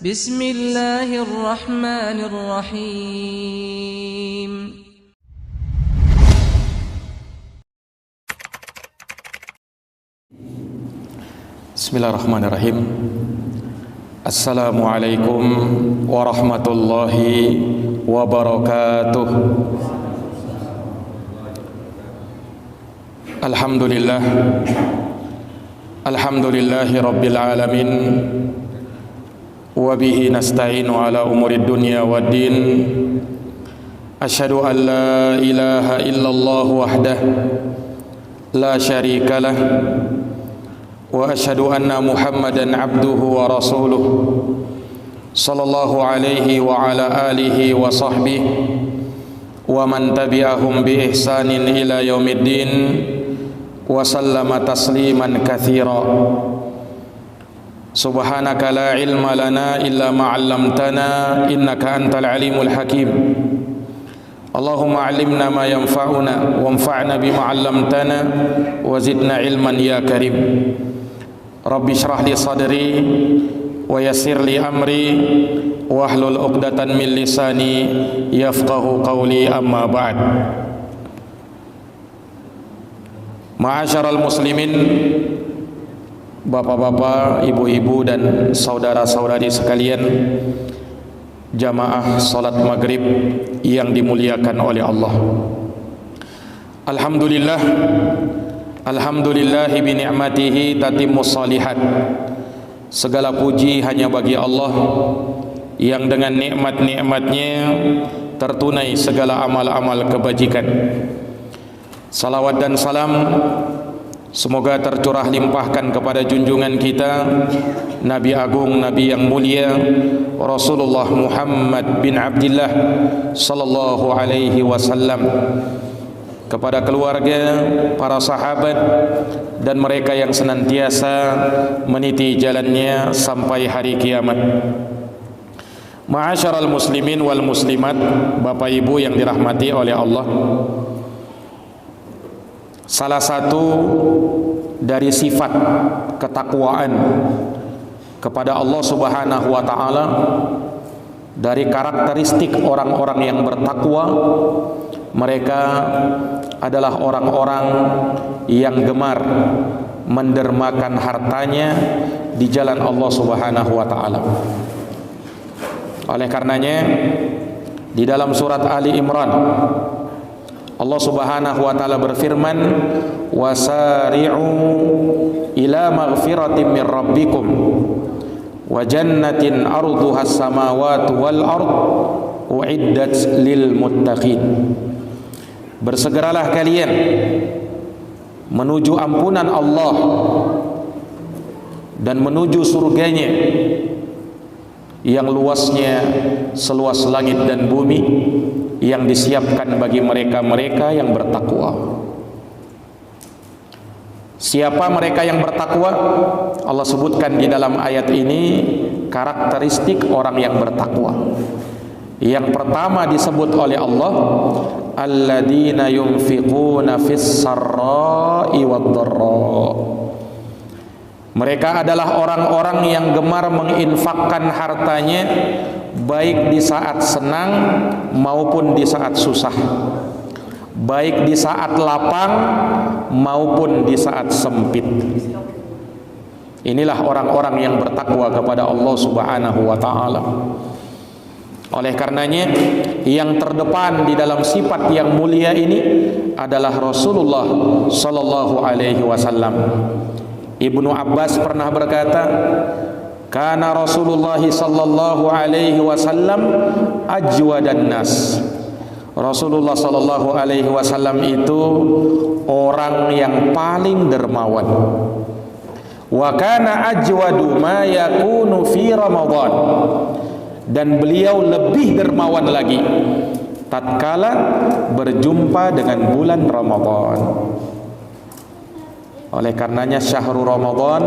Bismillahirrahmanirrahim. Bismillahirrahmanirrahim. Assalamualaikum warahmatullahi wabarakatuh. Alhamdulillah. Alhamdulillahi rabbil alamin. Wa bihi nasta'inu ala umurid dunya waddin. Asyhadu an la ilaha illallah wahdah la syarika lah. Wa asyhadu anna Muhammadan abduhu wa rasuluh sallallahu alaihi wa ala alihi wa sahbihi wa man tabi'ahum bi ihsanin ila yaumiddin wa sallama tasliman katsira. Subhanaka la ilma lana illa ma 'allamtana innaka antal alimul hakim. Allahumma 'allimna ma yanfa'una wanfa'na bima 'allamtana wa zidna ilman ya karim. Rabbi syrah li sadri wa yassir li amri wahlul 'uqdatan min lisani yafqahu qawli, amma ba'd. Ma'asyaral muslimin, bapak-bapak, ibu-ibu dan saudara-saudari sekalian, jamaah salat maghrib yang dimuliakan oleh Allah. Alhamdulillah, alhamdulillahi bi ni'matihi tatimmus shalihat. Segala puji hanya bagi Allah yang dengan nikmat-nikmatnya tertunai segala amal-amal kebajikan. Salawat dan salam semoga tercurah limpahkan kepada junjungan kita, Nabi Agung, Nabi yang mulia, Rasulullah Muhammad bin Abdullah sallallahu alaihi wasallam, kepada keluarga, para sahabat, dan mereka yang senantiasa meniti jalannya sampai hari kiamat. Ma'asyaral muslimin wal muslimat, bapak ibu yang dirahmati oleh Allah, salah satu dari sifat ketakwaan kepada Allah Subhanahu wa taala, dari karakteristik orang-orang yang bertakwa, mereka adalah orang-orang yang gemar mendermakan hartanya di jalan Allah Subhanahu wa taala. Oleh karenanya di dalam surat Ali Imran Allah Subhanahu wa taala berfirman, wasari'u ila maghfiratin min rabbikum wa jannatin arduhas samawati wal ard uiddat lil muttaqin. Bersegeralah kalian menuju ampunan Allah dan menuju surganya yang luasnya seluas langit dan bumi, yang disiapkan bagi mereka-mereka yang bertakwa. Siapa mereka yang bertakwa? Allah sebutkan di dalam ayat ini karakteristik orang yang bertakwa. Yang pertama disebut oleh Allah, alladzina yunfiquna fis sarra'i wad dharra. Mereka adalah orang-orang yang gemar menginfakkan hartanya baik di saat senang maupun di saat susah, baik di saat lapang maupun di saat sempit. Inilah orang-orang yang bertakwa kepada Allah Subhanahu wa taala. Oleh karenanya yang terdepan di dalam sifat yang mulia ini adalah Rasulullah sallallahu alaihi wasallam. Ibnu Abbas pernah berkata, kana Rasulullah sallallahu alaihi wasallam ajwadan nas. Rasulullah sallallahu alaihi wasallam itu orang yang paling dermawan. Wa kana ajwadu ma yakunu fi Ramadan. Dan beliau lebih dermawan lagi tatkala berjumpa dengan bulan Ramadan. Oleh karenanya syahrul Ramadan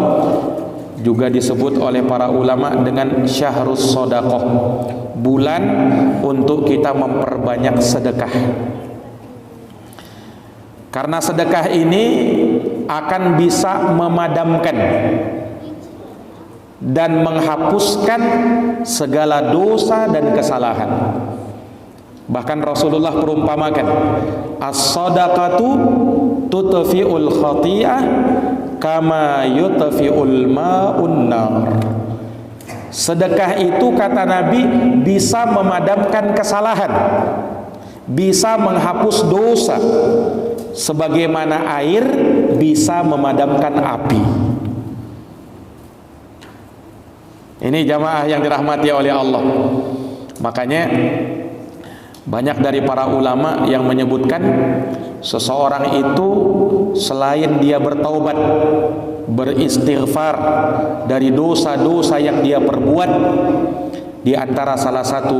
juga disebut oleh para ulama dengan syahrus shadaqah, bulan untuk kita memperbanyak sedekah. Karena sedekah ini akan bisa memadamkan dan menghapuskan segala dosa dan kesalahan. Bahkan Rasulullah perumpamakan, as-sadaqatu tutfi'ul khati'ah kama yutfi'ul ma'un nar. Sedekah itu, kata Nabi, bisa memadamkan kesalahan, bisa menghapus dosa, sebagaimana air bisa memadamkan api. Ini jamaah yang dirahmati oleh Allah. Makanya banyak dari para ulama yang menyebutkan seseorang itu selain dia bertaubat, beristighfar dari dosa-dosa yang dia perbuat, di antara salah satu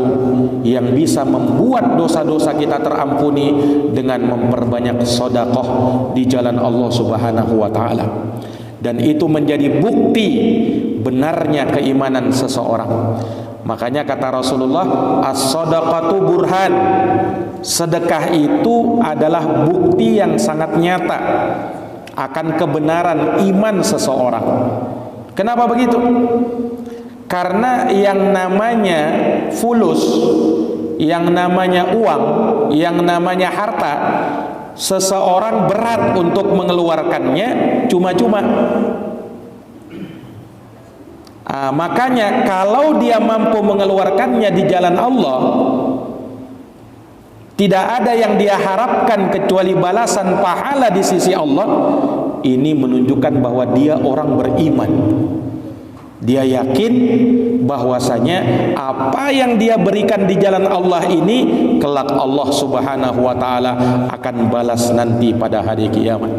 yang bisa membuat dosa-dosa kita terampuni dengan memperbanyak sedekah di jalan Allah Subhanahu wa taala. Dan itu menjadi bukti benarnya keimanan seseorang. Makanya kata Rasulullah, as-sadaqatu burhan. Sedekah itu adalah bukti yang sangat nyata akan kebenaran iman seseorang. Kenapa begitu? Karena yang namanya fulus, yang namanya uang, yang namanya harta, seseorang berat untuk mengeluarkannya cuma-cuma. Makanya kalau dia mampu mengeluarkannya di jalan Allah, tidak ada yang dia harapkan kecuali balasan pahala di sisi Allah. Ini menunjukkan bahwa dia orang beriman. Dia yakin bahwasanya apa yang dia berikan di jalan Allah ini kelak Allah Subhanahu wa taala akan balas nanti pada hari kiamat.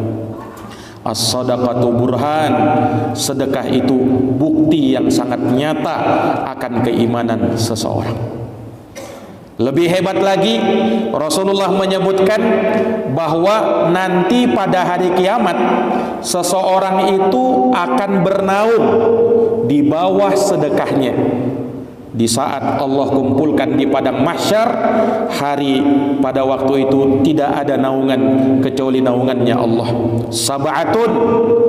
As-sadaqatu burhan. Sedekah itu bukti yang sangat nyata akan keimanan seseorang. Lebih hebat lagi, Rasulullah menyebutkan bahwa nanti pada hari kiamat seseorang itu akan bernaung di bawah sedekahnya. Di saat Allah kumpulkan di padang mahsyar, hari pada waktu itu tidak ada naungan kecuali naungannya Allah. Sab'atun,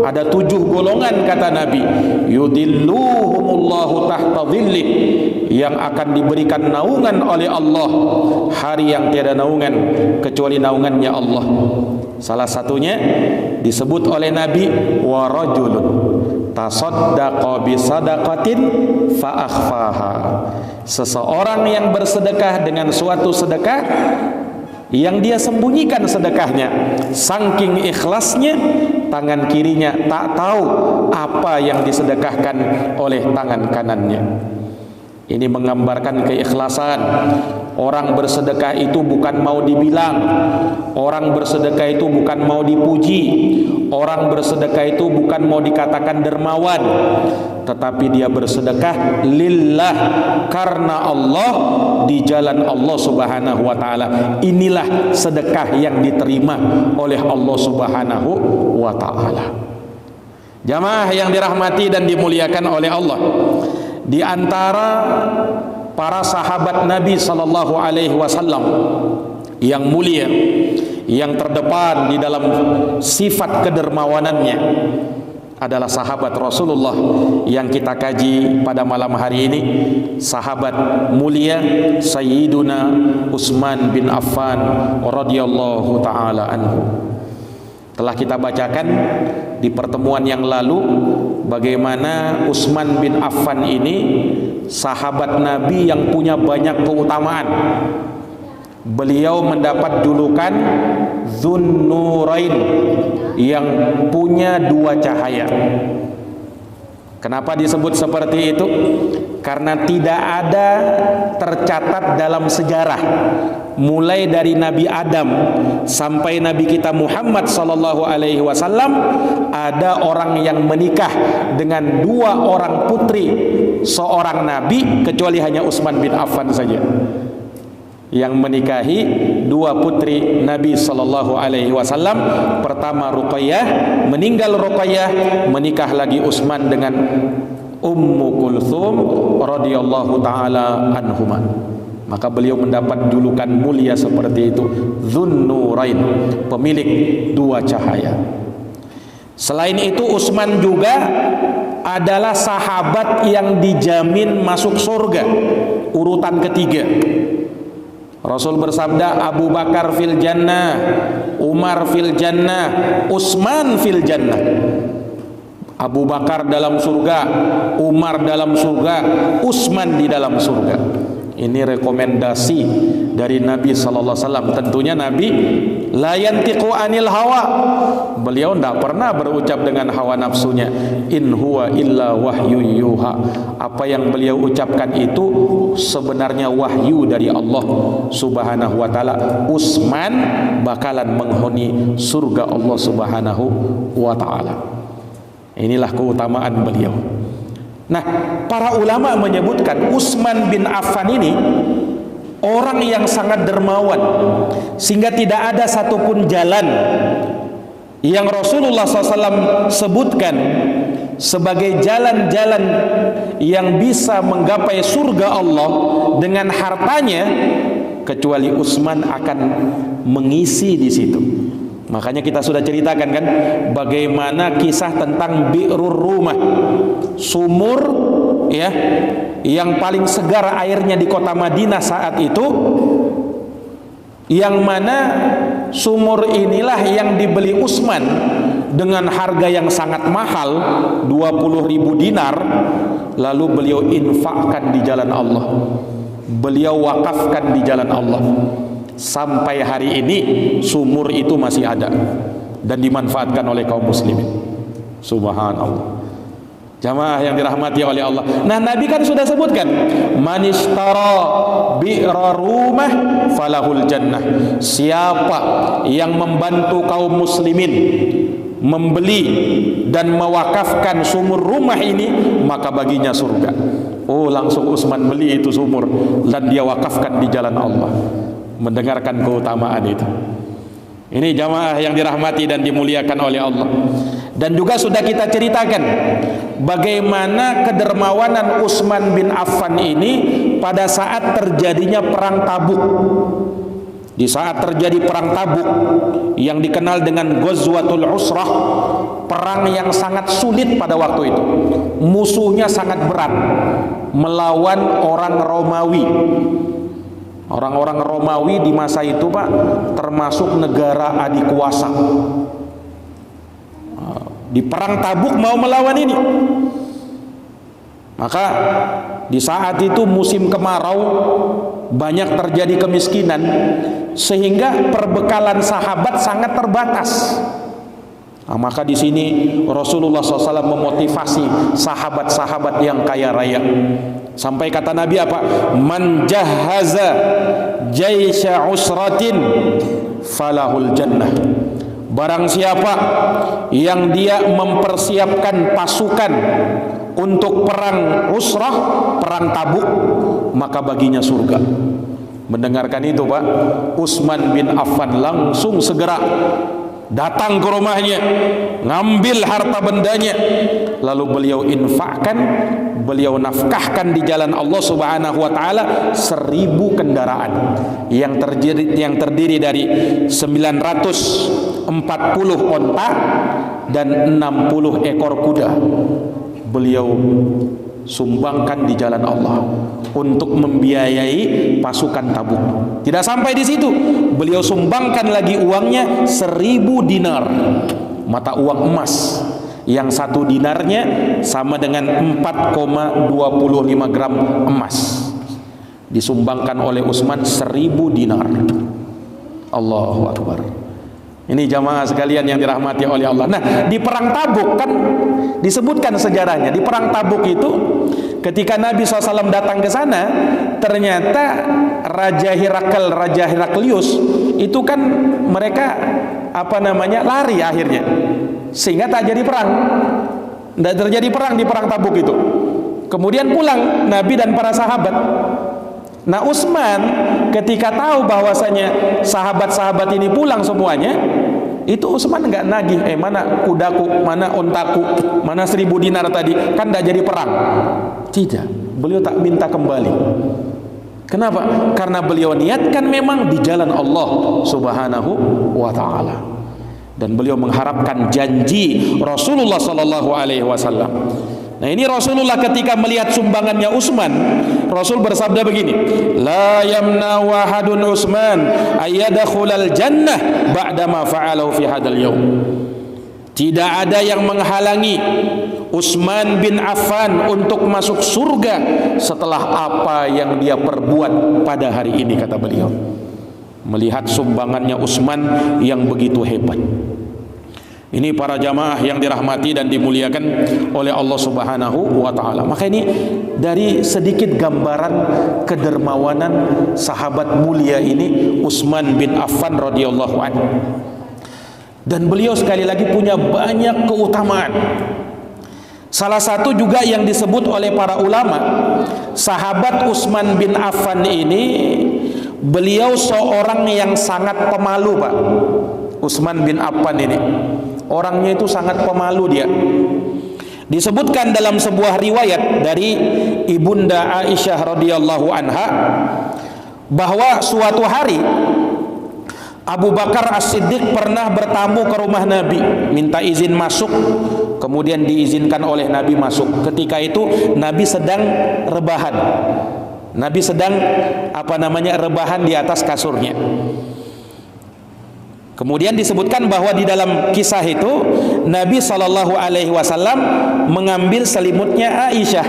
ada 7 golongan kata Nabi, yudilluhumullahu tahta dhillih, yang akan diberikan naungan oleh Allah hari yang tiada naungan kecuali naungannya Allah. Salah satunya disebut oleh Nabi, wa rajulun tasaddaqa bi sadaqatin fa akhfaha. Seseorang yang bersedekah dengan suatu sedekah yang dia sembunyikan sedekahnya, saking ikhlasnya tangan kirinya tak tahu apa yang disedekahkan oleh tangan kanannya. Ini menggambarkan keikhlasan. Orang bersedekah itu bukan mau dibilang, orang bersedekah itu bukan mau dipuji, orang bersedekah itu bukan mau dikatakan dermawan, tetapi dia bersedekah lillah, karena Allah, di jalan Allah Subhanahu wa taala. Inilah sedekah yang diterima oleh Allah Subhanahu wa taala. Jamaah yang dirahmati dan dimuliakan oleh Allah, di antara para sahabat Nabi sallallahu alaihi wasallam yang mulia, yang terdepan di dalam sifat kedermawanannya adalah sahabat Rasulullah yang kita kaji pada malam hari ini, sahabat mulia Sayyiduna Utsman bin Affan radhiyallahu taala anhu. Telah kita bacakan di pertemuan yang lalu bagaimana Utsman bin Affan ini sahabat Nabi yang punya banyak keutamaan. Beliau mendapat julukan Dzunnurain, yang punya 2 cahaya. Kenapa disebut seperti itu? Karena tidak ada tercatat dalam sejarah, mulai dari Nabi Adam sampai Nabi kita Muhammad sallallahu alaihi wasallam, ada orang yang menikah dengan 2 orang putri seorang nabi kecuali hanya Utsman bin Affan saja yang menikahi 2 putri Nabi sallallahu alaihi wasallam. Pertama Ruqayyah, meninggal Ruqayyah, menikah lagi Utsman dengan Ummu Kulthum radhiyallahu taala anhuma. Maka beliau mendapat julukan mulia seperti itu, Dzunnurain, pemilik 2 cahaya. Selain itu Utsman juga adalah sahabat yang dijamin masuk surga, urutan ketiga. Rasul bersabda, Abu Bakar fil jannah, Umar fil jannah, Utsman fil jannah. Abu Bakar dalam surga, Umar dalam surga, Utsman di dalam surga. Ini rekomendasi dari Nabi sallallahu alaihi wasallam. Tentunya Nabi la yantiqu anil hawa. Beliau tidak pernah berucap dengan hawa nafsunya. In huwa illa wahyu yuha. Apa yang beliau ucapkan itu sebenarnya wahyu dari Allah Subhanahu wa taala. Utsman bakalan menghuni surga Allah Subhanahu wa taala. Inilah keutamaan beliau. Nah, para ulama menyebutkan Utsman bin Affan ini orang yang sangat dermawan, sehingga tidak ada satupun jalan yang Rasulullah SAW sebutkan sebagai jalan-jalan yang bisa menggapai surga Allah dengan hartanya, kecuali Utsman akan mengisi di situ. Makanya kita sudah ceritakan kan bagaimana kisah tentang Bi'rur Rumah, sumur ya yang paling segar airnya di kota Madinah saat itu, yang mana sumur inilah yang dibeli Utsman dengan harga yang sangat mahal, 20.000 dinar, lalu beliau infakkan di jalan Allah, beliau wakafkan di jalan Allah. Sampai hari ini sumur itu masih ada dan dimanfaatkan oleh kaum muslimin. Subhanallah. Jamaah yang dirahmati oleh Allah. Nah, Nabi kan sudah sebutkan, man ishtara bi'ra rumah falahul jannah. Siapa yang membantu kaum muslimin membeli dan mewakafkan sumur rumah ini, maka baginya surga. Oh, langsung Utsman beli itu sumur dan dia wakafkan di jalan Allah. Mendengarkan keutamaan itu. Ini jamaah yang dirahmati dan dimuliakan oleh Allah. Dan juga sudah kita ceritakan bagaimana kedermawanan Utsman bin Affan ini pada saat terjadinya perang Tabuk. Di saat terjadi perang Tabuk yang dikenal dengan Ghazwatul Usrah, perang yang sangat sulit pada waktu itu. Musuhnya sangat berat, melawan orang Romawi. Orang-orang Romawi di masa itu, Pak, termasuk negara adikuasa. Di perang Tabuk mau melawan ini. Maka di saat itu musim kemarau, banyak terjadi kemiskinan, sehingga perbekalan sahabat sangat terbatas. Nah, maka di sini Rasulullah SAW memotivasi sahabat-sahabat yang kaya raya. Sampai kata Nabi apa? Man jahaza jaisha usratin falahul jannah. Barang siapa yang dia mempersiapkan pasukan untuk perang Usrah, perang Tabuk, maka baginya surga. Mendengarkan itu, Pak, Utsman bin Affan langsung segera datang ke rumahnya, ngambil harta bendanya, lalu beliau infakkan, beliau nafkahkan di jalan Allah Subhanahu wa taala 1000 kendaraan yang terdiri dari 940 onta dan 60 ekor kuda. Beliau sumbangkan di jalan Allah untuk membiayai pasukan Tabuk. Tidak sampai di situ, beliau sumbangkan lagi uangnya 1000 dinar, mata uang emas, yang 1 dinarnya sama dengan 4,25 gram emas. Disumbangkan oleh Utsman 1000 dinar. Allahu Akbar. Ini jamaah sekalian yang dirahmati oleh Allah. Nah, di perang Tabuk kan disebutkan sejarahnya. Di perang Tabuk itu ketika Nabi SAW datang ke sana, ternyata Raja Heraklius itu kan mereka lari akhirnya, sehingga tak jadi perang. Tidak terjadi perang di perang Tabuk itu. Kemudian pulang Nabi dan para sahabat. Nah, Utsman ketika tahu bahwasanya sahabat-sahabat ini pulang semuanya, itu Utsman nggak nagih, mana kudaku, mana ontaku, mana 1000 dinar tadi, kan nggak jadi perang. Tidak, beliau tak minta kembali. Kenapa? Karena beliau niatkan memang di jalan Allah Subhanahu wa taala. Dan beliau mengharapkan janji Rasulullah sallallahu alaihi wasallam. Nah, ini Rasulullah ketika melihat sumbangannya Utsman, Rasul bersabda begini, la yamna wahadun Utsman ayyadkhulal jannah ba'da ma fa'alahu fi hadzal yaum. Tidak ada yang menghalangi Utsman bin Affan untuk masuk surga setelah apa yang dia perbuat pada hari ini, kata beliau. Melihat sumbangannya Utsman yang begitu hebat. Ini para jamaah yang dirahmati dan dimuliakan oleh Allah Subhanahu wa taala. Maka ini dari sedikit gambaran kedermawanan sahabat mulia ini Utsman bin Affan radhiyallahu anhu. Dan beliau sekali lagi punya banyak keutamaan. Salah satu juga yang disebut oleh para ulama, sahabat Utsman bin Affan ini beliau seorang yang sangat pemalu, Pak. Utsman bin Affan ini orangnya itu sangat pemalu dia. Disebutkan dalam sebuah riwayat dari Ibunda Aisyah radhiyallahu anha bahwa suatu hari Abu Bakar As-Siddiq pernah bertamu ke rumah Nabi, minta izin masuk, kemudian diizinkan oleh Nabi masuk. Ketika itu Nabi sedang rebahan. Nabi sedang rebahan di atas kasurnya. Kemudian disebutkan bahwa di dalam kisah itu Nabi Shallallahu Alaihi Wasallam mengambil selimutnya Aisyah,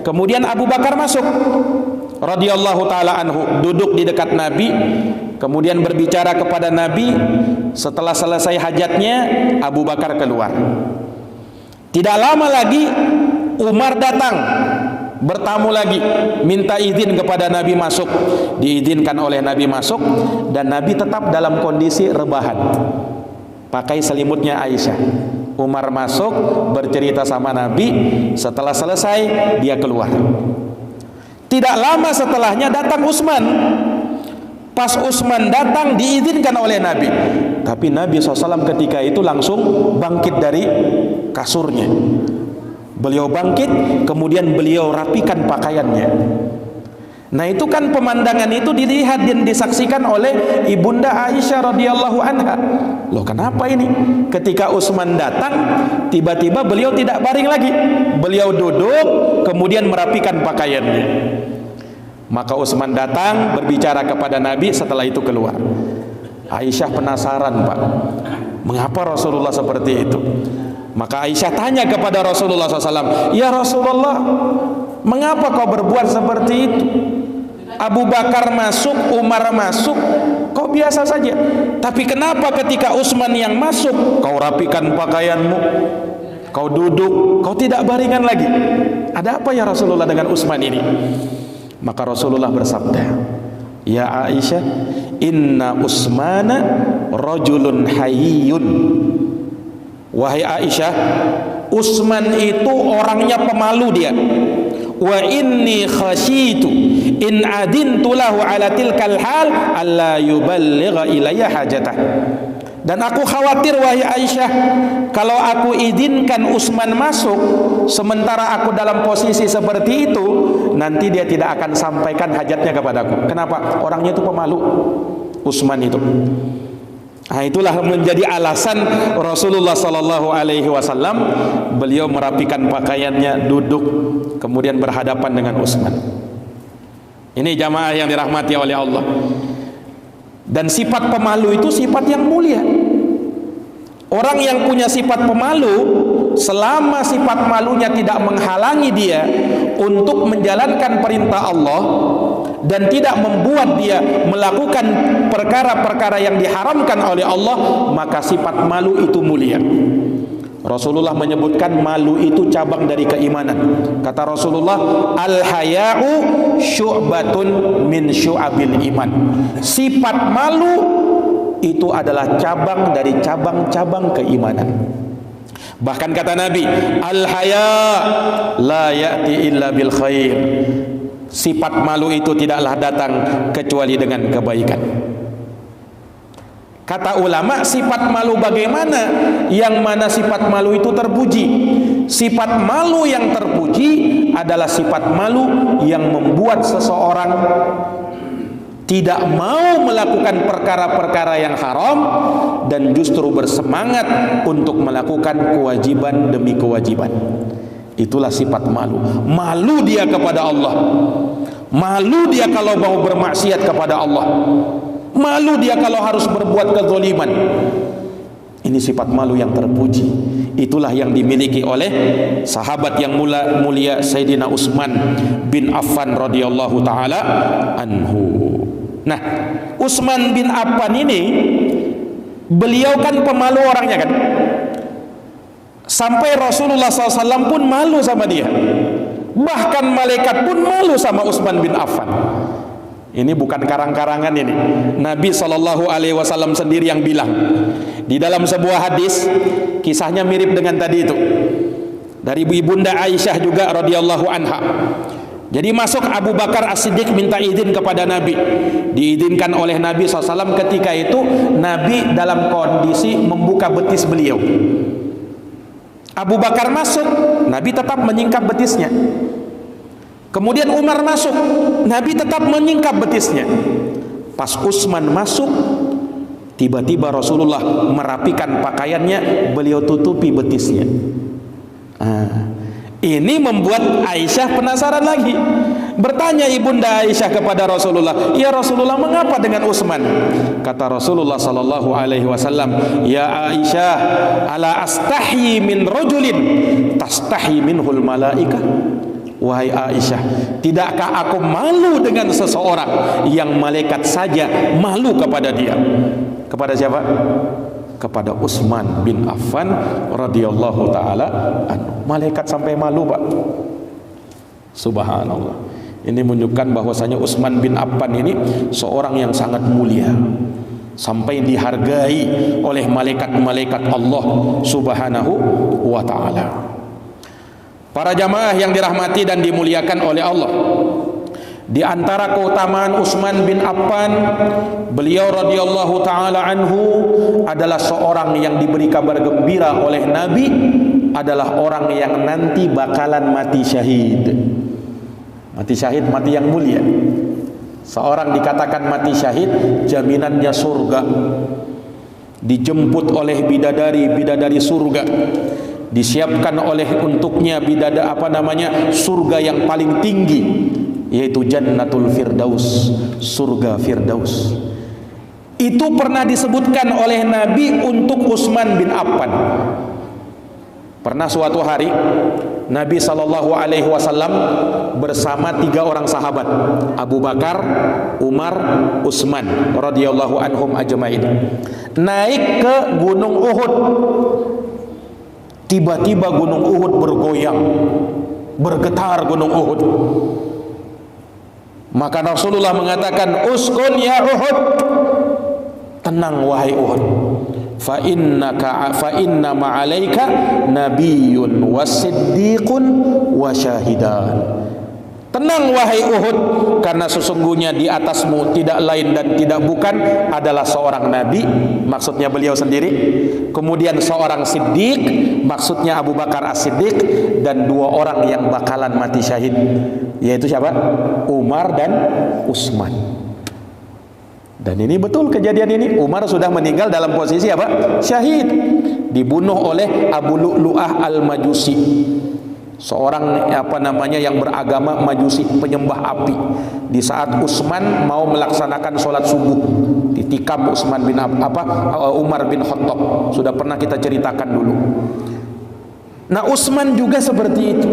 Kemudian Abu Bakar masuk, radhiyallahu taala anhu, duduk di dekat Nabi, kemudian berbicara kepada Nabi. Setelah selesai hajatnya, Abu Bakar keluar. Tidak lama lagi Umar datang, bertamu lagi, minta izin kepada Nabi masuk. Diizinkan oleh Nabi masuk, dan Nabi tetap dalam kondisi rebahan, pakai selimutnya Aisyah. Umar masuk, bercerita sama Nabi. Setelah selesai, dia keluar. Tidak lama setelahnya datang Utsman. Pas Utsman datang, diizinkan oleh Nabi. Tapi Nabi SAW ketika itu langsung bangkit dari kasurnya. Beliau bangkit, kemudian beliau rapikan pakaiannya. Nah, itu kan pemandangan itu dilihat dan disaksikan oleh Ibunda Aisyah radhiyallahu anha. Loh, kenapa ini? Ketika Utsman datang, tiba-tiba beliau tidak baring lagi. Beliau duduk, kemudian merapikan pakaiannya. Maka Utsman datang berbicara kepada Nabi, setelah itu keluar. Aisyah penasaran, Pak, mengapa Rasulullah seperti itu? Maka Aisyah tanya kepada Rasulullah SAW, ya Rasulullah, mengapa kau berbuat seperti itu? Abu Bakar masuk, Umar masuk, kau biasa saja. Tapi kenapa ketika Utsman yang masuk, kau rapikan pakaianmu, kau duduk, kau tidak baringan lagi? Ada apa ya Rasulullah dengan Utsman ini? Maka Rasulullah bersabda, ya Aisyah, inna Utsmana rajulun hayyun. Wahai Aisyah, Utsman itu orangnya pemalu dia. Wa inni khasyitu in adintu lahu ala tilkal hal alla yuballigha ilayya hajatah. Dan aku khawatir, wahai Aisyah, kalau aku izinkan Utsman masuk sementara aku dalam posisi seperti itu, nanti dia tidak akan sampaikan hajatnya kepadaku. Kenapa? Orangnya itu pemalu, Utsman itu. Nah, itulah menjadi alasan Rasulullah Sallallahu Alaihi Wasallam beliau merapikan pakaiannya, duduk, kemudian berhadapan dengan Utsman. Ini jamaah yang dirahmati oleh Allah. Dan sifat pemalu itu sifat yang mulia. Orang yang punya sifat pemalu, selama sifat malunya tidak menghalangi dia untuk menjalankan perintah Allah dan tidak membuat dia melakukan perkara-perkara yang diharamkan oleh Allah, maka sifat malu itu mulia. Rasulullah menyebutkan malu itu cabang dari keimanan. Kata Rasulullah, al-haya'u syu'batun min syu'abil iman. Sifat malu itu adalah cabang dari cabang-cabang keimanan. Bahkan kata Nabi, al-haya' la ya'ti illa bil khair. Sifat malu itu tidaklah datang kecuali dengan kebaikan. Kata ulama, sifat malu bagaimana? Yang mana sifat malu itu terpuji. Sifat malu yang terpuji adalah sifat malu yang membuat seseorang tidak mau melakukan perkara-perkara yang haram, dan justru bersemangat untuk melakukan kewajiban demi kewajiban. Itulah sifat malu. Malu dia kepada Allah, malu dia kalau mau bermaksiat kepada Allah, malu dia kalau harus berbuat kezaliman. Ini sifat malu yang terpuji. Itulah yang dimiliki oleh sahabat yang mulia Sayyidina Utsman bin Affan radhiyallahu taala anhu. Nah, Utsman bin Affan ini, beliau kan pemalu orangnya kan, sampai Rasulullah SAW pun malu sama dia, bahkan malaikat pun malu sama Utsman bin Affan. Ini bukan karang-karangan ini. Nabi SAW sendiri yang bilang di dalam sebuah hadis, kisahnya mirip dengan tadi itu, dari ibunda Aisyah juga radhiyallahu anha. Jadi masuk Abu Bakar As-Siddiq minta izin kepada Nabi, diizinkan oleh Nabi SAW. Ketika itu Nabi dalam kondisi membuka betis beliau. Abu Bakar masuk, Nabi tetap menyingkap betisnya. Kemudian Umar masuk, Nabi tetap menyingkap betisnya. Pas Utsman masuk, tiba-tiba Rasulullah merapikan pakaiannya, beliau tutupi betisnya. Ini membuat Aisyah penasaran lagi. Bertanya ibunda Aisyah kepada Rasulullah, "Ya Rasulullah, mengapa dengan Utsman?" Kata Rasulullah sallallahu alaihi wasallam, "Ya Aisyah, ala astahyi min rajulin tastahyi minhul malaikah?" Wahai Aisyah, tidakkah aku malu dengan seseorang yang malaikat saja malu kepada dia? Kepada siapa? Kepada Utsman bin Affan radhiyallahu taala anhu. Malaikat sampai malu, Pak. Subhanallah. Ini menunjukkan bahwasanya Utsman bin Affan ini seorang yang sangat mulia, sampai dihargai oleh malaikat-malaikat Allah Subhanahu wa taala. Para jamaah yang dirahmati dan dimuliakan oleh Allah, di antara keutamaan Utsman bin Affan, beliau radhiyallahu taala anhu adalah seorang yang diberi kabar gembira oleh Nabi, adalah orang yang nanti bakalan mati syahid. Mati syahid, mati yang mulia. Seorang dikatakan mati syahid, jaminannya surga. Dijemput oleh bidadari surga. Disiapkan oleh untuknya surga yang paling tinggi, yaitu Jannatul Firdaus, surga Firdaus. Itu pernah disebutkan oleh Nabi untuk Utsman bin Affan. Pernah suatu hari Nabi SAW bersama 3 orang sahabat, Abu Bakar, Umar, Utsman radhiyallahu anhum ajmain, naik ke Gunung Uhud. Tiba-tiba Gunung Uhud bergoyang, bergetar Gunung Uhud. Maka Rasulullah mengatakan, "Uskun ya Uhud." Tenang wahai Uhud. Fa inna ma'alaika nabiyyun wasiddiqun wa syahidan. Tenang wahai Uhud, karena sesungguhnya di atasmu tidak lain dan tidak bukan adalah seorang nabi, maksudnya beliau sendiri, kemudian seorang siddiq, maksudnya Abu Bakar As-Siddiq, dan 2 orang yang bakalan mati syahid, yaitu siapa? Umar dan Utsman. Dan ini betul kejadian ini. Umar sudah meninggal dalam posisi apa? Syahid, dibunuh oleh Abu Lu'lu'ah Al-Majusi, seorang yang beragama Majusi, penyembah api. Di saat Utsman mau melaksanakan sholat subuh, ditikam Utsman bin Umar bin Khattab. Sudah pernah kita ceritakan dulu. Nah, Utsman juga seperti itu.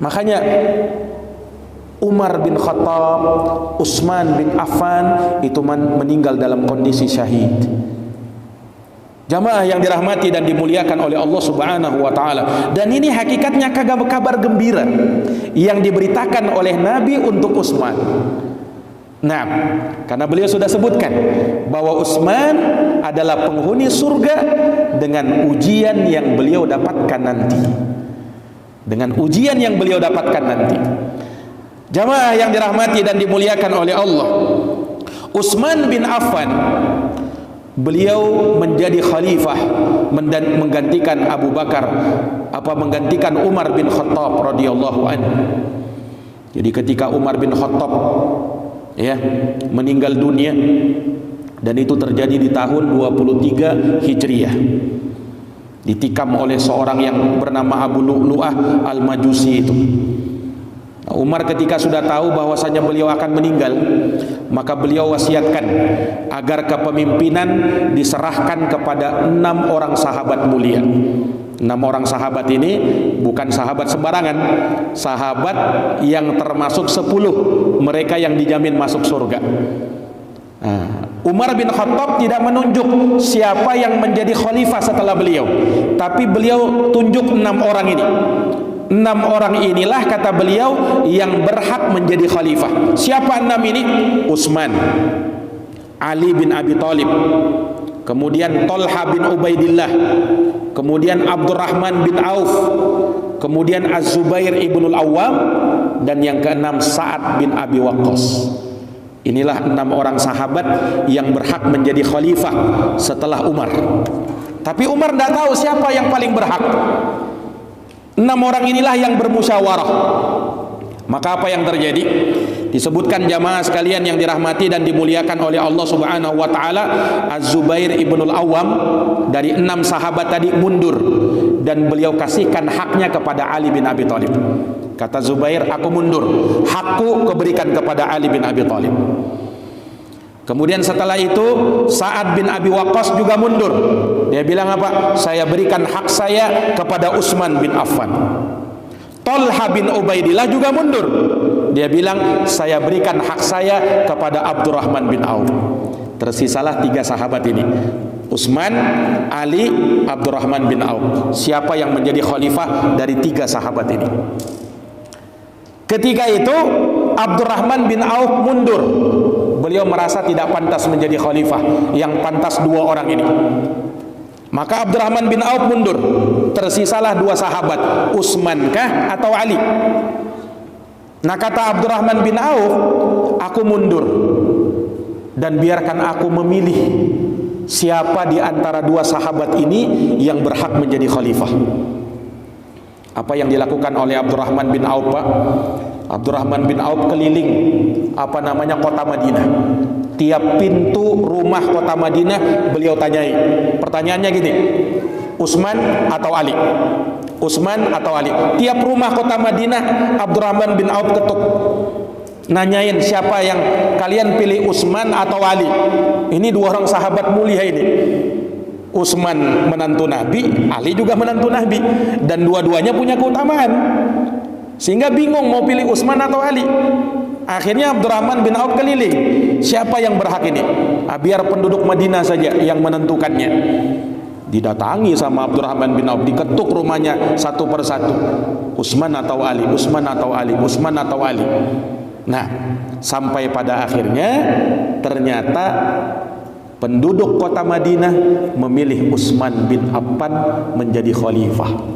Makanya Umar bin Khattab, Utsman bin Affan itu meninggal dalam kondisi syahid. Jamaah yang dirahmati dan dimuliakan oleh Allah Subhanahu wa taala. Dan ini hakikatnya kabar gembira yang diberitakan oleh Nabi untuk Utsman. Nah, karena beliau sudah sebutkan bahwa Utsman adalah penghuni surga dengan ujian yang beliau dapatkan nanti. Dengan ujian yang beliau dapatkan nanti. Jamaah yang dirahmati dan dimuliakan oleh Allah, Utsman bin Affan, beliau menjadi khalifah menggantikan Abu Bakar, menggantikan Umar bin Khattab radhiyallahu anhu. Jadi ketika Umar bin Khattab ya, meninggal dunia, dan itu terjadi di tahun 23 Hijriah. Ditikam oleh seorang yang bernama Abu Lu'lu'ah Al-Majusi itu. Umar ketika sudah tahu bahwasanya beliau akan meninggal, maka beliau wasiatkan agar kepemimpinan diserahkan kepada 6 orang sahabat mulia. 6 orang sahabat ini bukan sahabat sembarangan, sahabat yang termasuk 10 mereka yang dijamin masuk surga. Umar bin Khattab tidak menunjuk siapa yang menjadi khalifah setelah beliau, tapi beliau tunjuk 6 orang ini. 6 orang inilah kata beliau yang berhak menjadi khalifah. Siapa 6 ini? Utsman, Ali bin Abi Thalib, kemudian Thalha bin Ubaidillah, kemudian Abdurrahman bin Auf, kemudian Az-Zubair ibnul Awwam, dan yang ke-6 Sa'ad bin Abi Waqqas. Inilah 6 orang sahabat yang berhak menjadi khalifah setelah Umar. Tapi Umar tidak tahu siapa yang paling berhak. 6 orang inilah yang bermusyawarah. Maka apa yang terjadi? Disebutkan jamaah sekalian yang dirahmati dan dimuliakan oleh Allah Subhanahu wa taala, Az-Zubair ibnul Awwam dari 6 sahabat tadi mundur dan beliau kasihkan haknya kepada Ali bin Abi Thalib. Kata Zubair, aku mundur, hakku keberikan kepada Ali bin Abi Thalib. Kemudian setelah itu Sa'ad bin Abi Waqqas juga mundur. Dia bilang apa? Saya berikan hak saya kepada Utsman bin Affan. Thalha bin Ubaidillah juga mundur. Dia bilang saya berikan hak saya kepada Abdurrahman bin Auf. Tersisalah 3 sahabat ini, Utsman, Ali, Abdurrahman bin Auf. Siapa yang menjadi khalifah dari 3 sahabat ini? Ketika itu Abdurrahman bin Auf mundur. Beliau merasa tidak pantas menjadi khalifah, yang pantas 2 orang ini. Maka Abdurrahman bin Auf mundur. Tersisalah 2 sahabat, Utsman kah atau Ali? Nah, kata Abdurrahman bin Auf, aku mundur dan biarkan aku memilih siapa di antara 2 sahabat ini yang berhak menjadi khalifah. Apa yang dilakukan oleh Abdurrahman bin Auf, Pak? Abdurrahman bin Auf keliling kota Madinah. Tiap pintu rumah kota Madinah beliau tanyai. Pertanyaannya gini, Utsman atau Ali? Utsman atau Ali? Tiap rumah kota Madinah Abdurrahman bin Auf ketuk, nanyain siapa yang kalian pilih, Utsman atau Ali? Ini 2 orang sahabat mulia ini. Utsman menantu Nabi, Ali juga menantu Nabi, dan dua-duanya punya keutamaan, sehingga bingung mau pilih Utsman atau Ali. Akhirnya Abdurrahman bin Auf keliling, siapa yang berhak ini? Biar penduduk Madinah saja yang menentukannya. Didatangi sama Abdurrahman bin Auf, diketuk rumahnya satu persatu, Utsman atau Ali, Utsman atau Ali, Utsman atau Ali. Nah, sampai pada akhirnya ternyata penduduk kota Madinah memilih Utsman bin Affan menjadi khalifah.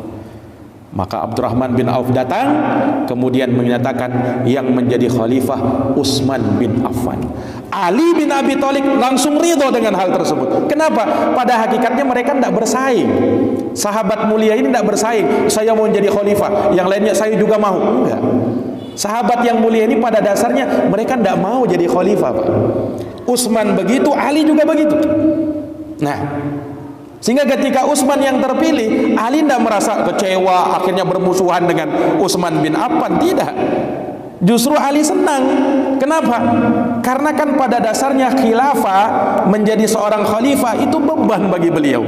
Maka Abdurrahman bin Auf datang kemudian menyatakan yang menjadi khalifah Utsman bin Affan. Ali bin Abi Thalib langsung ridho dengan hal tersebut. Kenapa? Pada hakikatnya mereka tidak bersaing. Sahabat mulia ini tidak bersaing, saya mau jadi khalifah, yang lainnya saya juga mau. Enggak. Sahabat yang mulia ini pada dasarnya mereka tidak mau jadi khalifah, Pak. Utsman begitu, Ali juga begitu. Nah, sehingga ketika Utsman yang terpilih, Ali tidak merasa kecewa akhirnya bermusuhan dengan Utsman bin Affan. Tidak, justru Ali senang. Kenapa? Karena kan pada dasarnya khilafah, menjadi seorang khalifah itu beban bagi beliau.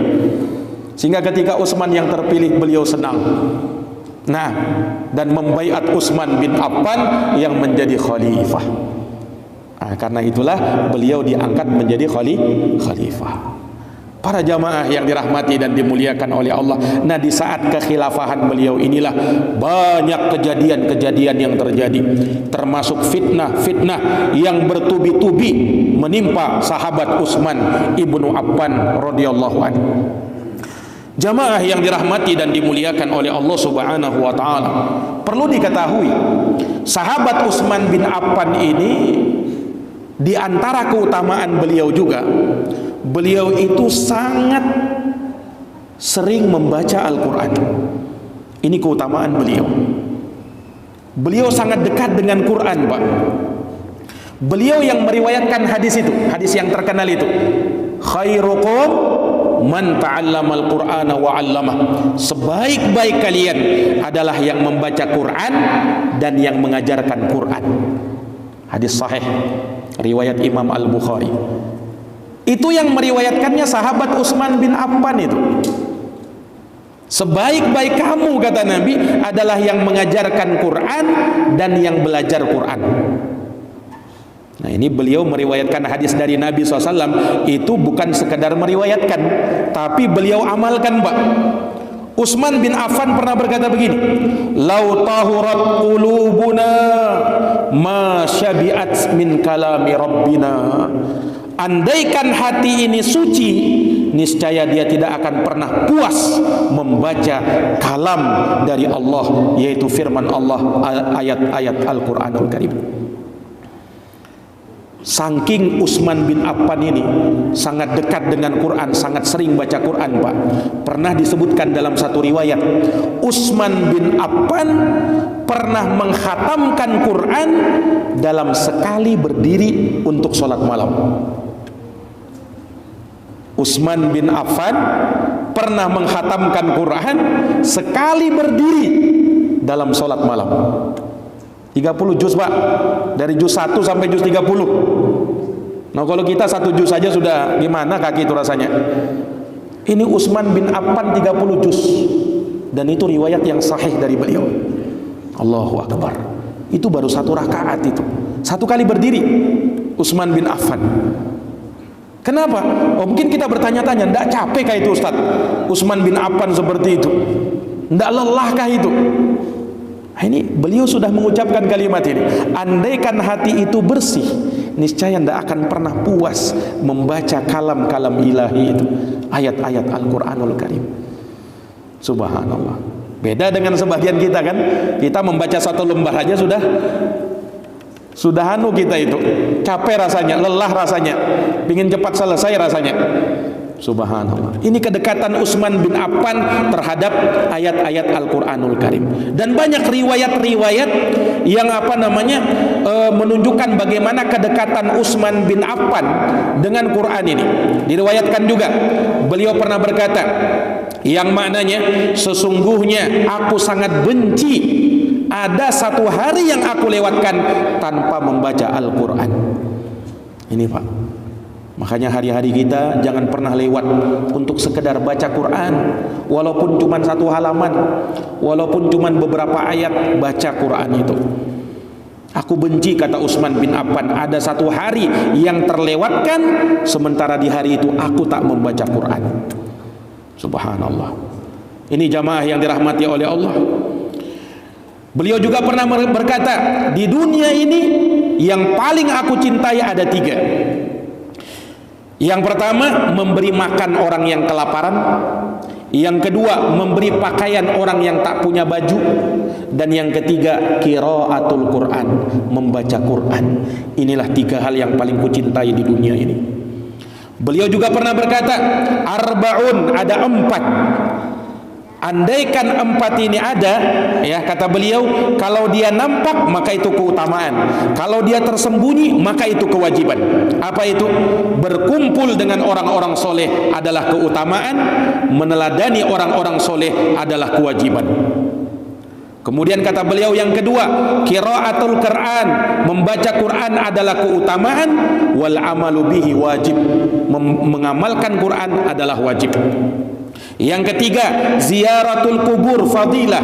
Sehingga ketika Utsman yang terpilih, beliau senang. Nah, dan membaiat Utsman bin Affan yang menjadi khalifah. Nah, karena itulah beliau diangkat menjadi khalifah. Para jamaah yang dirahmati dan dimuliakan oleh Allah. Nah, di saat kekhilafahan beliau inilah banyak kejadian-kejadian yang terjadi, termasuk fitnah-fitnah yang bertubi-tubi menimpa sahabat Utsman ibnu Affan radhiyallahu anhu. Jamaah yang dirahmati dan dimuliakan oleh Allah Subhanahu wa taala, perlu diketahui sahabat Utsman bin Affan ini, di antara keutamaan beliau juga, beliau itu sangat sering membaca Al-Quran. Ini keutamaan beliau. Beliau sangat dekat dengan Quran, Pak. Beliau yang meriwayatkan hadis itu, hadis yang terkenal itu. Khairukum man ta'allamal Qur'ana wa 'allamah. Sebaik-baik kalian adalah yang membaca Quran dan yang mengajarkan Quran. Hadis sahih riwayat Imam Al-Bukhari. Itu yang meriwayatkannya sahabat Utsman bin Affan itu. Sebaik-baik kamu, kata Nabi, adalah yang mengajarkan Quran dan yang belajar Quran. Nah, ini beliau meriwayatkan hadis dari Nabi SAW. Itu bukan sekedar meriwayatkan, tapi beliau amalkan, Pak. Utsman bin Affan pernah berkata begini, "Lau tahurat qulubuna ma syabi'at min kalami rabbina." Andaikan hati ini suci, niscaya dia tidak akan pernah puas membaca kalam dari Allah, yaitu firman Allah, ayat-ayat Al-Qur'anul Karim. Saking Utsman bin Affan ini sangat dekat dengan Quran, sangat sering baca Quran, Pak. Pernah disebutkan dalam satu riwayat, Utsman bin Affan pernah mengkhatamkan Quran dalam sekali berdiri untuk sholat malam. Utsman bin Affan pernah mengkhatamkan Quran sekali berdiri dalam sholat malam. 30 juz, Pak. Dari juz 1 sampai juz 30. Nah, kalau kita 1 juz saja sudah gimana kaki itu rasanya. Ini Utsman bin Affan 30 juz. Dan itu riwayat yang sahih dari beliau. Allahu Akbar. Itu baru 1 rakaat itu. 1 kali berdiri Utsman bin Affan. Kenapa? Oh, mungkin kita bertanya-tanya, enggak capek kah itu, Ustaz? Utsman bin Affan seperti itu. Enggak lelah kah itu? Ini beliau sudah mengucapkan kalimat ini. Andaikan hati itu bersih, niscaya tidak akan pernah puas membaca kalam-kalam ilahi itu, ayat-ayat Al-Quranul Karim. Subhanallah. Beda dengan sebagian kita kan, kita membaca 1 lembar aja sudah anu kita itu, capek rasanya, lelah rasanya, ingin cepat selesai rasanya. Subhanallah. Ini kedekatan Utsman bin Affan terhadap ayat-ayat Al-Qur'anul Karim. Dan banyak riwayat-riwayat yang menunjukkan bagaimana kedekatan Utsman bin Affan dengan Quran ini. Diriwayatkan juga beliau pernah berkata yang maknanya, sesungguhnya aku sangat benci ada 1 hari yang aku lewatkan tanpa membaca Al-Quran. Ini, Pak. Makanya hari-hari kita jangan pernah lewat untuk sekedar baca Quran, walaupun cuma 1 halaman, walaupun cuma beberapa ayat, baca Quran itu. Aku benci, kata Utsman bin Affan, ada 1 hari yang terlewatkan sementara di hari itu aku tak membaca Quran. Subhanallah. Ini jamaah yang dirahmati oleh Allah. Beliau juga pernah berkata, di dunia ini yang paling aku cintai ada 3. Yang pertama, memberi makan orang yang kelaparan. Yang kedua, memberi pakaian orang yang tak punya baju. Dan yang ketiga, qiraatul Quran, membaca Quran. Inilah 3 hal yang paling kucintai di dunia ini. Beliau juga pernah berkata, arbaun, ada 4. Andaikan 4 ini ada, ya, kata beliau, kalau dia nampak maka itu keutamaan, kalau dia tersembunyi maka itu kewajiban. Apa itu? Berkumpul dengan orang-orang soleh adalah keutamaan, meneladani orang-orang soleh adalah kewajiban. Kemudian kata beliau yang kedua, qiraatul Quran, membaca Quran adalah keutamaan, wal amalu bihi wajib, mengamalkan Quran adalah wajib. Yang ketiga, ziaratul kubur fadilah,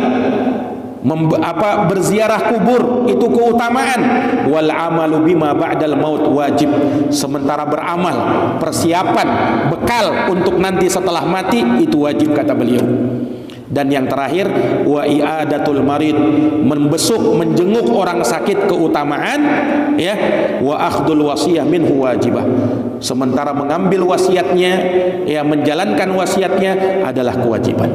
berziarah kubur itu keutamaan, wal amalu bima ba'dal maut wajib, sementara beramal, persiapan, bekal untuk nanti setelah mati itu wajib, kata beliau. Dan yang terakhir, wa i'adatul marid, membesuk, menjenguk orang sakit keutamaan, ya, wa akhdul wasiyah minhu wajibah, sementara mengambil wasiatnya, ya, menjalankan wasiatnya adalah kewajiban.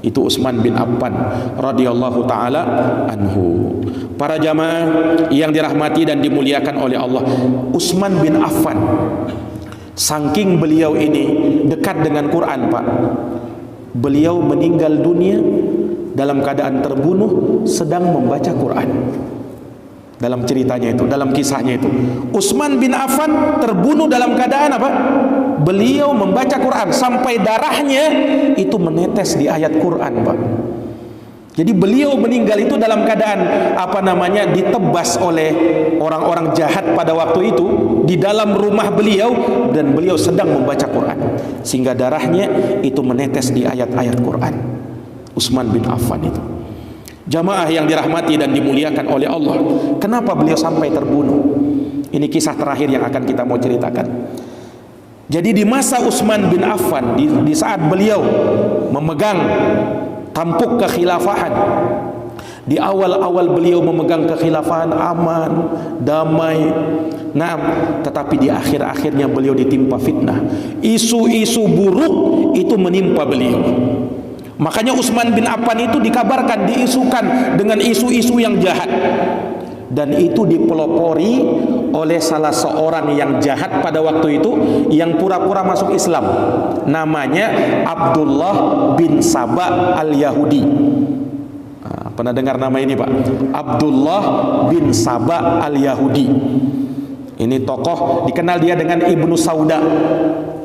Itu Utsman bin Affan radhiyallahu taala anhu. Para jamaah yang dirahmati dan dimuliakan oleh Allah, Utsman bin Affan saking beliau ini dekat dengan Quran, Pak, beliau meninggal dunia dalam keadaan terbunuh sedang membaca Quran. dalam ceritanya itu, dalam kisahnya itu. Utsman bin Affan terbunuh dalam keadaan apa? Beliau membaca Quran sampai darahnya itu menetes di ayat Quran, Pak. Jadi beliau meninggal itu dalam keadaan apa namanya, ditebas oleh orang-orang jahat pada waktu itu di dalam rumah beliau, dan beliau sedang membaca Quran sehingga darahnya itu menetes di ayat-ayat Quran. Utsman bin Affan itu. Jamaah yang dirahmati dan dimuliakan oleh Allah, kenapa beliau sampai terbunuh? Ini kisah terakhir yang akan kita mau ceritakan. Jadi di masa Utsman bin Affan, di saat beliau memegang tampuk kekhilafahan, di awal-awal beliau memegang kekhilafahan aman, damai. Nah, tetapi di akhir-akhirnya beliau ditimpa fitnah. Isu-isu buruk itu menimpa beliau. Makanya Utsman bin Affan itu dikabarkan diisukan dengan isu-isu yang jahat, dan itu dipelopori oleh salah seorang yang jahat pada waktu itu yang pura-pura masuk Islam, namanya Abdullah bin Saba al-Yahudi. Pernah dengar nama ini, Pak? Abdullah bin Saba al-Yahudi. Ini tokoh dikenal dia dengan Ibnu Sauda.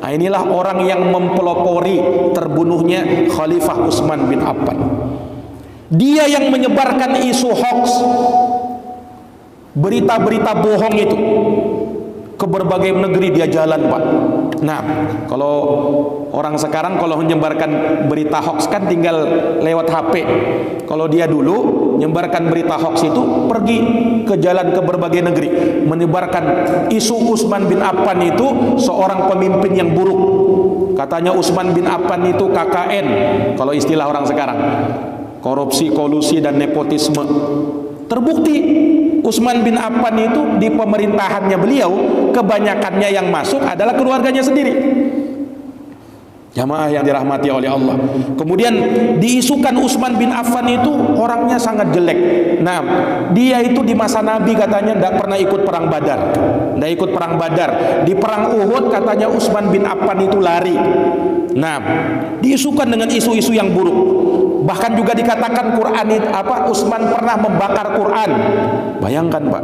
Nah, inilah orang yang mempelopori terbunuhnya Khalifah Utsman bin Affan. Dia yang menyebarkan isu hoax, berita-berita bohong itu ke berbagai negeri dia jalan, Pak. Nah, kalau orang sekarang kalau menyebarkan berita hoax kan tinggal lewat HP. Kalau dia dulu menyebarkan berita hoax itu pergi ke jalan ke berbagai negeri, menyebarkan isu Utsman bin Affan itu seorang pemimpin yang buruk. Katanya Utsman bin Affan itu KKN, kalau istilah orang sekarang, korupsi, kolusi dan nepotisme. Terbukti Utsman bin Affan itu di pemerintahannya beliau, kebanyakannya yang masuk adalah keluarganya sendiri. Jamaah yang dirahmati oleh Allah. Kemudian diisukan Utsman bin Affan itu orangnya sangat jelek. Nah, dia itu di masa Nabi katanya tidak pernah ikut perang Badar. Tidak ikut perang Badar. Di perang Uhud katanya Utsman bin Affan itu lari. Nah, diisukan dengan isu-isu yang buruk. Bahkan juga dikatakan Quran itu Utsman pernah membakar Quran. Bayangkan, Pak.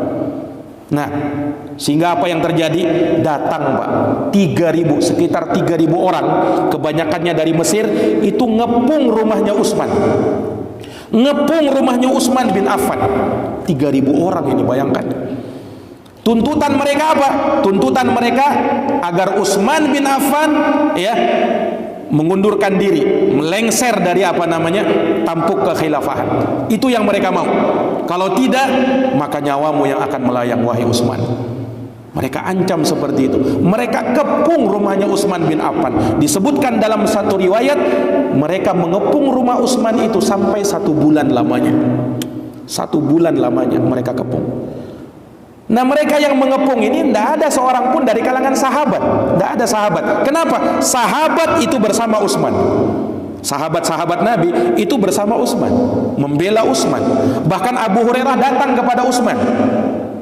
Nah, sehingga apa yang terjadi? Datang, Pak, 3.000, sekitar 3.000 orang, kebanyakannya dari Mesir, itu ngepung rumahnya Utsman. Ngepung rumahnya Utsman bin Affan. 3.000 orang ini, bayangkan. Tuntutan mereka apa? Tuntutan mereka agar Utsman bin Affan ya mengundurkan diri, melengser dari apa namanya, tampuk kekhilafahan. Itu yang mereka mau. Kalau tidak, maka nyawamu yang akan melayang, wahai Utsman. Mereka ancam seperti itu. Mereka kepung rumahnya Utsman bin Affan. Disebutkan dalam satu riwayat, mereka mengepung rumah Utsman itu sampai 1 bulan lamanya. 1 bulan lamanya mereka kepung. Nah, mereka yang mengepung ini tidak ada seorang pun dari kalangan sahabat. Tidak ada sahabat. Kenapa? Sahabat itu bersama Utsman. Sahabat-sahabat Nabi itu bersama Utsman, membela Utsman. Bahkan Abu Hurairah datang kepada Utsman,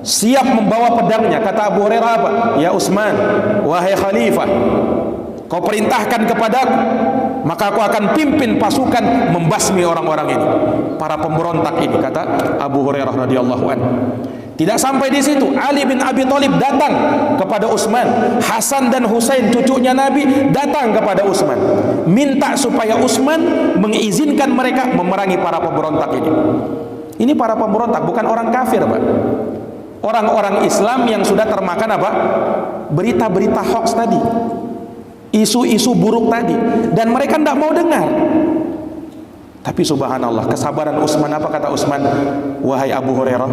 siap membawa pedangnya. Kata Abu Hurairah apa? Ya Utsman, wahai khalifah, kau perintahkan kepadaku, maka aku akan pimpin pasukan membasmi orang-orang ini, para pemberontak ini, kata Abu Hurairah radhiyallahu anhu. Tidak sampai di situ, Ali bin Abi Thalib datang kepada Utsman. Hasan dan Husain cucunya Nabi datang kepada Utsman, minta supaya Utsman mengizinkan mereka memerangi para pemberontak ini. Ini para pemberontak, bukan orang kafir, Pak. Orang-orang Islam yang sudah termakan apa? Berita-berita hoax tadi, isu-isu buruk tadi, dan mereka tidak mau dengar. Tapi subhanallah, kesabaran Utsman. Apa kata Utsman? Wahai Abu Hurairah,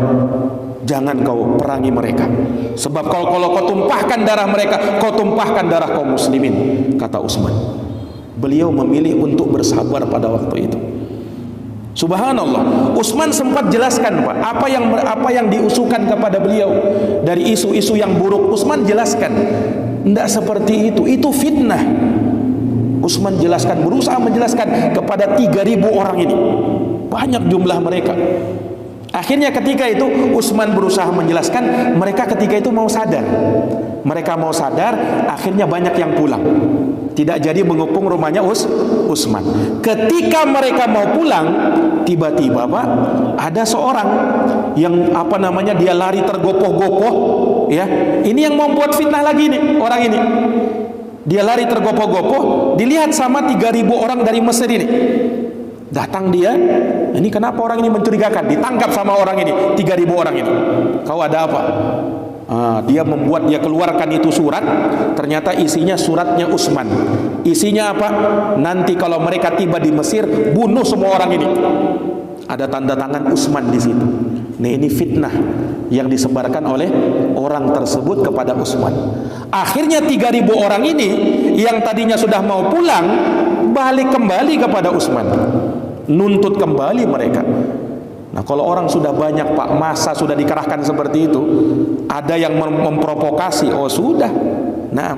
jangan kau perangi mereka, sebab kalau kau tumpahkan darah mereka, kau tumpahkan darah kaum muslimin, kata Utsman. Beliau memilih untuk bersabar pada waktu itu. Subhanallah, Utsman sempat jelaskan, Pak, apa yang diusukan kepada beliau dari isu-isu yang buruk. Utsman jelaskan, tidak seperti itu fitnah. Utsman jelaskan, berusaha menjelaskan kepada 3.000 orang ini, banyak jumlah mereka. Akhirnya ketika itu Utsman berusaha menjelaskan, mereka ketika itu mau sadar. Mereka mau sadar, akhirnya banyak yang pulang. Tidak jadi mengepung rumahnya Utsman. Ketika mereka mau pulang, tiba-tiba Pak, ada seorang yang dia lari tergopoh-gopoh, ya. Ini yang membuat fitnah lagi nih, orang ini. Dia lari tergopoh-gopoh, dilihat sama 3.000 orang dari Mesir ini. Datang dia, ini kenapa orang ini mencurigakan? Ditangkap sama orang ini, 3.000 orang ini. Kau ada apa? Dia keluarkan itu surat. Ternyata isinya suratnya Utsman. Isinya apa? Nanti kalau mereka tiba di Mesir, bunuh semua orang ini. Ada tanda tangan Utsman di situ. Nah, ini fitnah yang disebarkan oleh orang tersebut kepada Utsman. Akhirnya 3.000 orang ini yang tadinya sudah mau pulang, balik kembali kepada Utsman, nuntut kembali mereka. Nah, kalau orang sudah banyak Pak, masa sudah dikerahkan seperti itu, ada yang memprovokasi, oh sudah. Nah,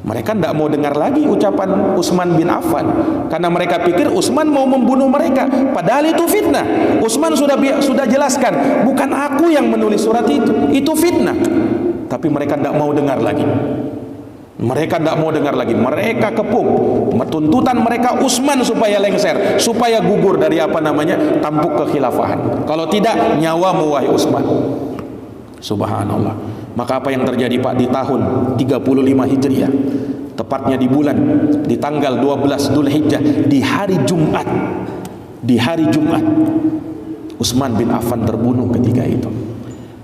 mereka tidak mau dengar lagi ucapan Utsman bin Affan, karena mereka pikir Utsman mau membunuh mereka. Padahal itu fitnah. Utsman sudah jelaskan, bukan aku yang menulis surat itu fitnah. Tapi mereka tidak mau dengar lagi. Mereka tidak mau dengar lagi. Mereka kepung. Tuntutan mereka Utsman supaya lengser, supaya gugur dari tampuk kekhilafahan. Kalau tidak, nyawamu wahai Utsman. Subhanallah. Maka apa yang terjadi Pak di tahun 35 Hijriah, tepatnya di tanggal 12 Dzulhijjah, di hari Jumat, Utsman bin Affan terbunuh ketika itu.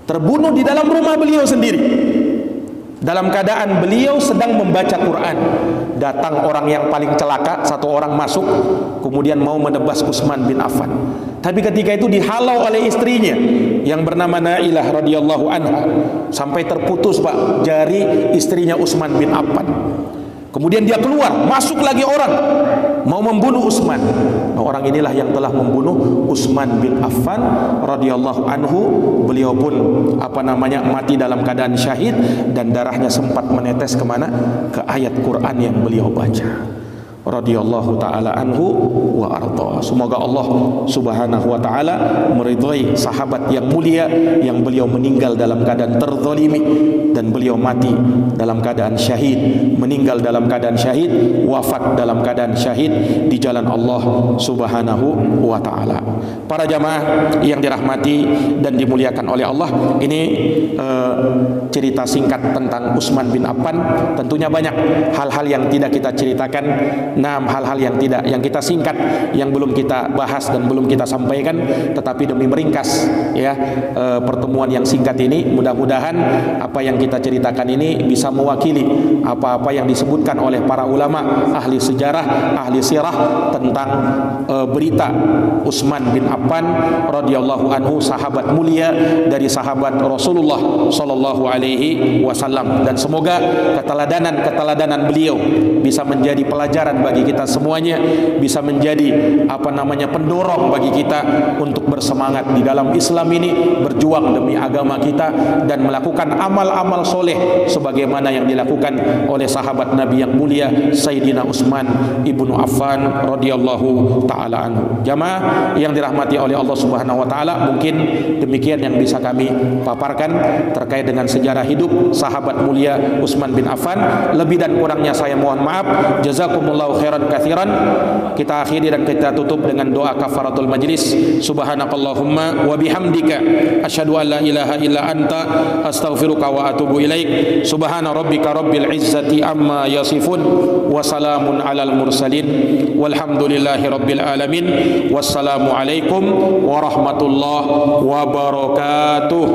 Terbunuh di dalam rumah beliau sendiri. Dalam keadaan beliau sedang membaca Quran, datang orang yang paling celaka, satu orang masuk, kemudian mau menebas Utsman bin Affan. Tapi ketika itu dihalau oleh istrinya yang bernama Nailah radhiyallahu anha, sampai terputus Pak jari istrinya Utsman bin Affan. Kemudian dia keluar, masuk lagi orang mau membunuh Utsman. Nah, orang inilah yang telah membunuh Utsman bin Affan radhiyallahu anhu. Beliau pun mati dalam keadaan syahid, dan darahnya sempat menetes kemana? Ke ayat Quran yang beliau baca. Radhiyallahu ta'ala anhu wa arda. Semoga Allah subhanahu wa ta'ala meridhai sahabat yang mulia yang beliau meninggal dalam keadaan terzalimi, dan beliau mati dalam keadaan syahid, meninggal dalam keadaan syahid, wafat dalam keadaan syahid di jalan Allah subhanahu wa ta'ala. Para jamaah yang dirahmati dan dimuliakan oleh Allah, ini cerita singkat tentang Utsman bin Affan. Tentunya banyak hal-hal yang tidak kita ceritakan, hal-hal yang kita singkat, yang belum kita bahas dan belum kita sampaikan. Tetapi demi meringkas pertemuan yang singkat ini, mudah-mudahan apa yang kita ceritakan ini bisa mewakili apa-apa yang disebutkan oleh para ulama, ahli sejarah, ahli sirah tentang berita Utsman bin Affan radhiyallahu anhu, sahabat mulia dari sahabat Rasulullah sallallahu alaihi wasallam. Dan semoga keteladanan beliau bisa menjadi pelajaran bagi kita semuanya, bisa menjadi pendorong bagi kita untuk bersemangat di dalam Islam ini, berjuang demi agama kita dan melakukan amal-amal soleh sebagaimana yang dilakukan oleh sahabat Nabi yang mulia Sayyidina Utsman ibnu Affan radhiyallahu taala anhu. Jamaah yang dirahmati oleh Allah Subhanahu wa taala, mungkin demikian yang bisa kami paparkan terkait dengan sejarah hidup sahabat mulia Utsman bin Affan. Lebih dan kurangnya saya mohon maaf. Jazakumullahu khairan katsiran. Kita akhiri dan kita tutup dengan doa kafaratul majlis. Subhanakallahumma wa bihamdika asyhadu an la ilaha illa anta astaghfiruka wa atubu ilaik. Subhana rabbika rabbil izzati amma yasifun wa salamun alal mursalin walhamdulillahi rabbil alamin. Wassalamu alaikum warahmatullahi wabarakatuh.